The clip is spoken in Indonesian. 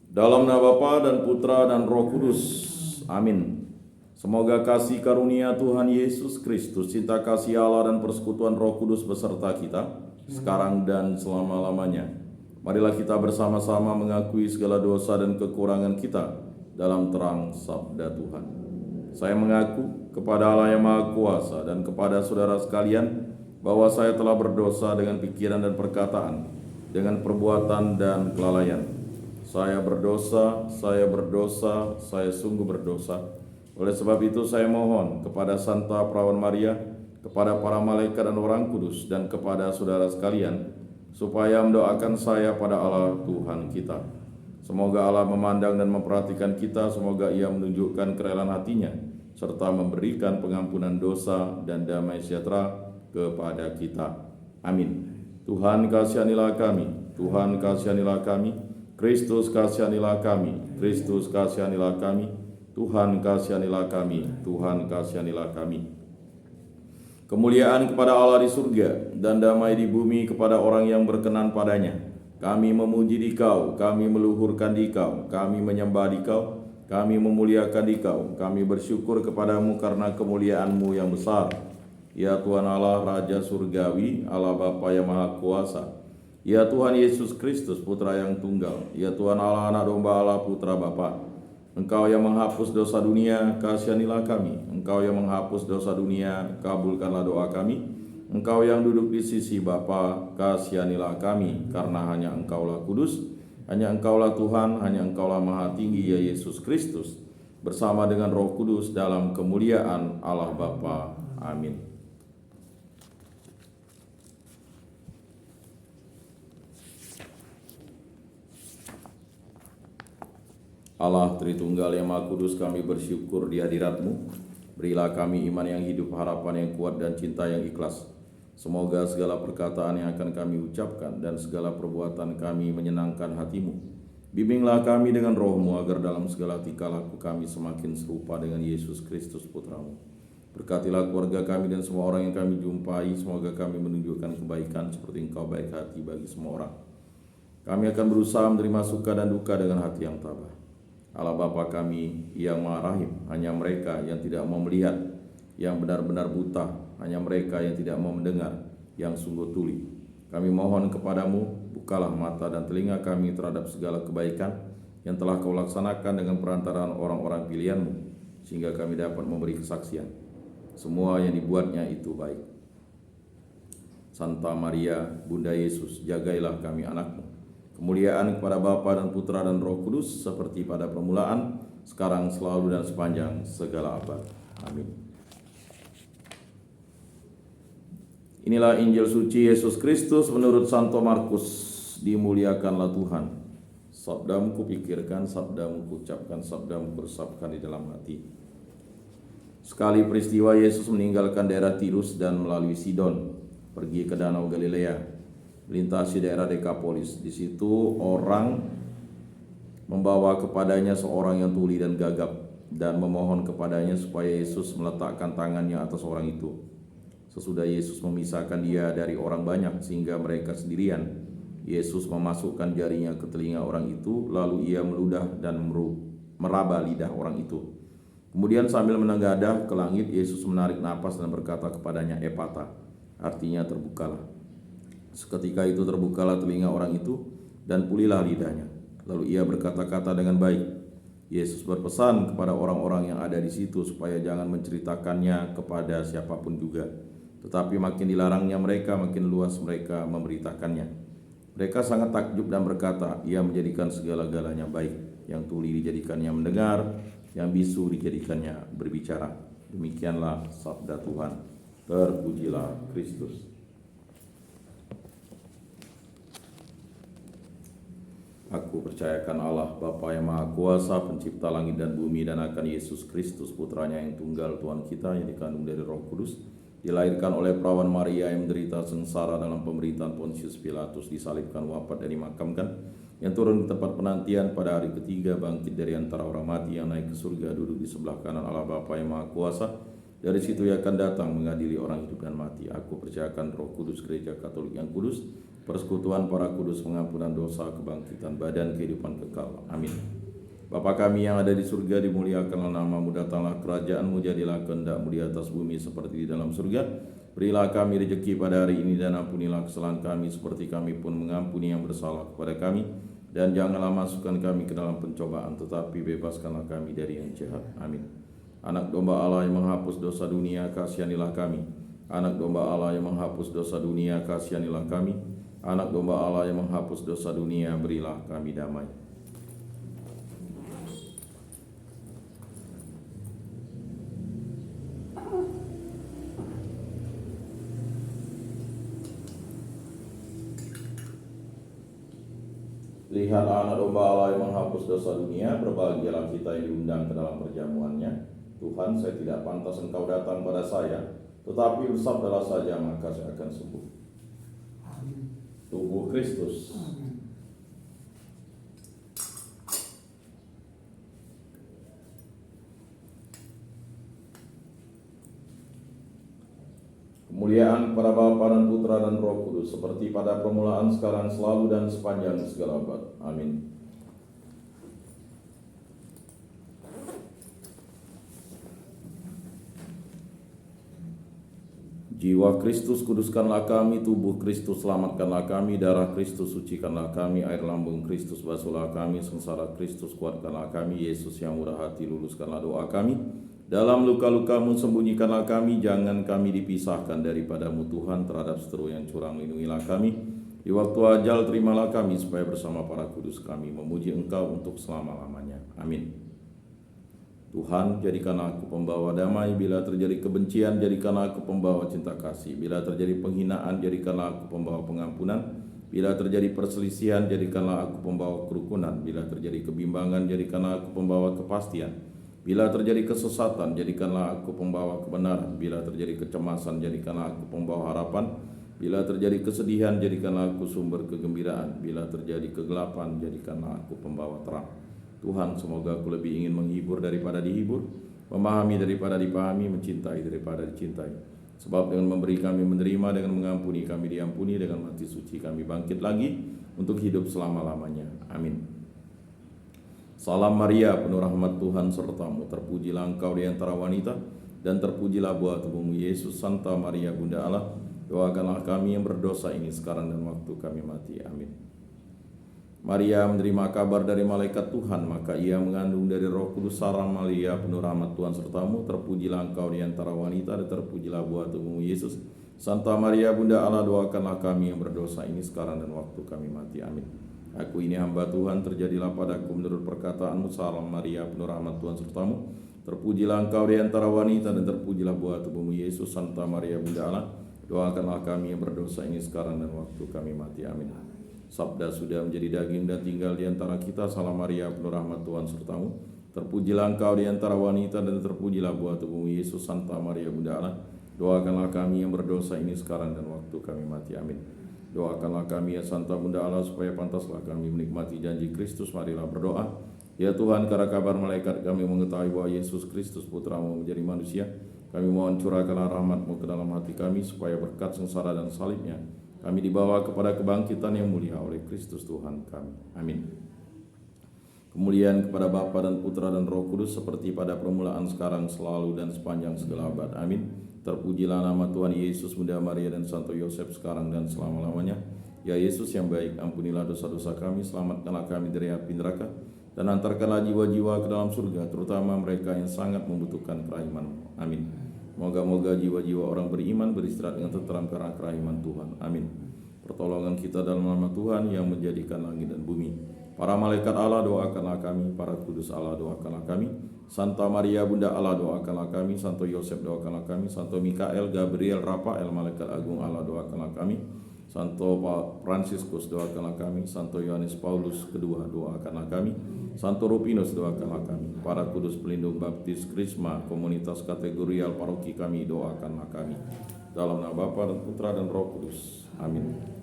Dalam nama Bapa dan Putra dan Roh Kudus. Amin. Semoga kasih karunia Tuhan Yesus Kristus, cinta kasih Allah dan persekutuan Roh Kudus beserta kita, sekarang dan selama-lamanya. Marilah kita bersama-sama mengakui segala dosa dan kekurangan kita dalam terang sabda Tuhan. Saya mengaku kepada Allah yang Maha Kuasa dan kepada saudara sekalian bahwa saya telah berdosa dengan pikiran dan perkataan, dengan perbuatan dan kelalaian. Saya berdosa, saya sungguh berdosa. Oleh sebab itu saya mohon kepada Santa Perawan Maria, kepada para malaikat dan orang kudus, dan kepada saudara sekalian, supaya mendoakan saya pada Allah Tuhan kita. Semoga Allah memandang dan memperhatikan kita, semoga Ia menunjukkan kerelaan hatinya, serta memberikan pengampunan dosa dan damai sejahtera kepada kita. Amin. Tuhan kasihanilah kami, Tuhan kasihanilah kami, Kristus kasihanilah kami, Kristus kasihanilah kami, Tuhan kasihanilah kami, Tuhan kasihanilah kami. Kemuliaan kepada Allah di surga dan damai di bumi kepada orang yang berkenan padanya. Kami memuji Dikau, kami meluhurkan Dikau, kami menyembah Dikau, kami memuliakan Dikau, kami bersyukur kepadamu karena kemuliaan-Mu yang besar. Ya Tuhan Allah, Raja Surgawi, Allah Bapa yang Maha Kuasa. Ya Tuhan Yesus Kristus, Putra yang tunggal. Ya Tuhan Allah, Anak Domba Allah, Putra Bapa. Engkau yang menghapus dosa dunia, kasihanilah kami. Engkau yang menghapus dosa dunia, kabulkanlah doa kami. Engkau yang duduk di sisi Bapa, kasihanilah kami. Karena hanya Engkaulah kudus, hanya Engkaulah Tuhan, hanya Engkaulah Maha Tinggi, ya Yesus Kristus, bersama dengan Roh Kudus dalam kemuliaan Allah Bapa. Amin. Allah Tritunggal yang Maha Kudus, kami bersyukur di hadirat-Mu. Berilah kami iman yang hidup, harapan yang kuat, dan cinta yang ikhlas. Semoga segala perkataan yang akan kami ucapkan dan segala perbuatan kami menyenangkan hati-Mu. Bimbinglah kami dengan Roh-Mu agar dalam segala tingkah laku kami semakin serupa dengan Yesus Kristus Putra-Mu. Berkatilah keluarga kami dan semua orang yang kami jumpai. Semoga kami menunjukkan kebaikan seperti Engkau baik hati bagi semua orang. Kami akan berusaha menerima suka dan duka dengan hati yang tabah. Allah Bapa kami yang Maha Rahim, hanya mereka yang tidak mau melihat, yang benar-benar buta, hanya mereka yang tidak mau mendengar, yang sungguh tuli. Kami mohon kepadamu, bukalah mata dan telinga kami terhadap segala kebaikan yang telah Kau laksanakan dengan perantaraan orang-orang pilihan-Mu, sehingga kami dapat memberi kesaksian. Semua yang dibuatnya itu baik. Santa Maria, Bunda Yesus, jagailah kami anak-Mu. Kemuliaan kepada Bapa dan Putra dan Roh Kudus, seperti pada permulaan, sekarang, selalu, dan sepanjang segala abad. Amin. Inilah Injil suci Yesus Kristus menurut Santo Markus. Dimuliakanlah Tuhan. Sabdamu kupikirkan, sabdamu kuucapkan, sabdamu kuresapkan di dalam hati. Sekali peristiwa Yesus meninggalkan daerah Tirus dan melalui Sidon, pergi ke Danau Galilea, melintasi daerah Dekapolis. Di situ orang membawa kepadanya seorang yang tuli dan gagap dan memohon kepadanya supaya Yesus meletakkan tangannya atas orang itu. Sesudah Yesus memisahkan dia dari orang banyak sehingga mereka sendirian, Yesus memasukkan jarinya ke telinga orang itu, lalu Ia meludah dan meraba lidah orang itu. Kemudian sambil menengadah ke langit, Yesus menarik napas dan berkata kepadanya, Epata, artinya terbukalah. Seketika itu terbukalah telinga orang itu dan pulihlah lidahnya. Lalu ia berkata-kata dengan baik. Yesus berpesan kepada orang-orang yang ada di situ supaya jangan menceritakannya kepada siapapun juga. Tetapi makin dilarangnya mereka, makin luas mereka memberitakannya. Mereka sangat takjub dan berkata, Ia menjadikan segala-galanya baik. Yang tuli dijadikannya mendengar, yang bisu dijadikannya berbicara. Demikianlah sabda Tuhan. Terpujilah Kristus. Aku percayakan Allah, Bapa yang Maha Kuasa, pencipta langit dan bumi, dan akan Yesus Kristus, Putranya yang tunggal, Tuhan kita, yang dikandung dari Roh Kudus, dilahirkan oleh Perawan Maria, yang menderita sengsara dalam pemerintahan Pontius Pilatus, disalibkan, wafat, dan dimakamkan, yang turun di tempat penantian, pada hari ketiga bangkit dari antara orang mati, yang naik ke surga, duduk di sebelah kanan Allah Bapa yang Maha Kuasa, Dari situ ia akan datang mengadili orang hidup dan mati. Aku percayakan Roh Kudus, Gereja Katolik yang kudus, persekutuan para kudus, pengampunan dosa, kebangkitan badan, kehidupan kekal. Amin. Bapa kami yang ada di surga, dimuliakanlah namamu, datanglah kerajaanmu, jadilah kehendakmu di atas bumi seperti di dalam surga. Berilah kami rezeki pada hari ini dan ampunilah kesalahan kami seperti kami pun mengampuni yang bersalah kepada kami. Dan janganlah masukkan kami ke dalam pencobaan, tetapi bebaskanlah kami dari yang jahat. Amin. Anak domba Allah yang menghapus dosa dunia, kasihanilah kami. Anak domba Allah yang menghapus dosa dunia, kasihanilah kami. Anak domba Allah yang menghapus dosa dunia, berilah kami damai. Lihatlah anak domba Allah yang menghapus dosa dunia, berbahagialah kita yang diundang ke dalam perjamuannya. Tuhan, saya tidak pantas Engkau datang pada saya, tetapi bersabdalah saja maka saya akan sembuh. Tubuh Kristus. Kemuliaan kepada Bapa dan Putra dan Roh Kudus, seperti pada permulaan, sekarang, selalu, dan sepanjang segala abad. Amin. Jiwa Kristus, kuduskanlah kami. Tubuh Kristus, selamatkanlah kami. Darah Kristus, sucikanlah kami. Air lambung Kristus, basuhlah kami. Sengsara Kristus, kuatkanlah kami. Yesus yang murah hati, luluskanlah doa kami. Dalam luka-lukamu sembunyikanlah kami, jangan kami dipisahkan daripadamu Tuhan. Terhadap seteru yang curang lindungilah kami. Di waktu ajal terimalah kami, supaya bersama para kudus kami memuji Engkau untuk selama-lamanya. Amin. Tuhan, jadikanlah aku pembawa damai. Bila terjadi kebencian, jadikanlah aku pembawa cinta kasih. Bila terjadi penghinaan, jadikanlah aku pembawa pengampunan. Bila terjadi perselisihan, jadikanlah aku pembawa kerukunan. Bila terjadi kebimbangan, jadikanlah aku pembawa kepastian. Bila terjadi kesesatan, jadikanlah aku pembawa kebenaran. Bila terjadi kecemasan, jadikanlah aku pembawa harapan. Bila terjadi kesedihan, jadikanlah aku sumber kegembiraan. Bila terjadi kegelapan, jadikanlah aku pembawa terang. Tuhan, semoga aku lebih ingin menghibur daripada dihibur, memahami daripada dipahami, mencintai daripada dicintai. Sebab dengan memberi kami menerima, dengan mengampuni kami diampuni, dengan mati suci kami bangkit lagi untuk hidup selama-lamanya. Amin. Salam Maria, penuh rahmat Tuhan sertamu, terpujilah engkau di antara wanita, dan terpujilah buah tubuhmu Yesus. Santa Maria Bunda Allah, doakanlah kami yang berdosa ini sekarang dan waktu kami mati. Amin. Maria menerima kabar dari malaikat Tuhan, maka ia mengandung dari Roh Kudus. Salam Maria, penuh rahmat Tuhan sertamu, terpujilah engkau di antara wanita, dan terpujilah buah tubuhmu Yesus. Santa Maria Bunda Allah, doakanlah kami yang berdosa ini sekarang dan waktu kami mati. Amin. Aku ini hamba Tuhan, terjadilah padaku menurut perkataanmu. Salam Maria, penuh rahmat Tuhan sertamu, terpujilah engkau di antara wanita, dan terpujilah buah tubuhmu Yesus. Santa Maria Bunda Allah, doakanlah kami yang berdosa ini sekarang dan waktu kami mati. Amin. Sabda sudah menjadi daging dan tinggal di antara kita. Salam Maria, penuh rahmat Tuhan sertamu, terpujilah engkau di antara wanita, dan terpujilah buah tubuhmu Yesus. Santa Maria Bunda Allah, doakanlah kami yang berdosa ini sekarang dan waktu kami mati. Amin. Doakanlah kami ya Santa Bunda Allah, supaya pantaslah kami menikmati janji Kristus. Marilah berdoa. Ya Tuhan, karena kabar malaikat kami mengetahui bahwa Yesus Kristus Putramu menjadi manusia, kami mohon curahkanlah rahmat-Mu ke dalam hati kami, supaya berkat sengsara dan salibnya kami dibawa kepada kebangkitan yang mulia oleh Kristus Tuhan kami. Amin. Kemuliaan kepada Bapa dan Putra dan Roh Kudus, seperti pada permulaan, sekarang, selalu, dan sepanjang segala abad. Amin. Terpujilah nama Tuhan Yesus, Bunda Maria, dan Santo Yosef, sekarang dan selama-lamanya. Ya Yesus yang baik, ampunilah dosa-dosa kami, selamatkanlah kami dari api neraka, dan antarkanlah jiwa-jiwa ke dalam surga, terutama mereka yang sangat membutuhkan kerahiman-Mu. Amin. Moga-moga jiwa-jiwa orang beriman beristirahat dengan tenteram karena kerahiman Tuhan. Amin. Pertolongan kita dalam nama Tuhan yang menjadikan langit dan bumi. Para malaikat Allah, doakanlah kami. Para kudus Allah, doakanlah kami. Santa Maria Bunda Allah, doakanlah kami. Santo Yosef, doakanlah kami. Santo Mikael, Gabriel, Rafael, malaikat agung Allah, doakanlah kami. Santo Fransiskus, doakanlah kami. Santo Yohanes Paulus kedua, doakanlah kami. Santo Rupinus, doakanlah kami. Para kudus pelindung baptis, krisma, komunitas kategorial paroki kami, doakanlah kami. Dalam nama Bapa dan Putra dan Roh Kudus. Amin.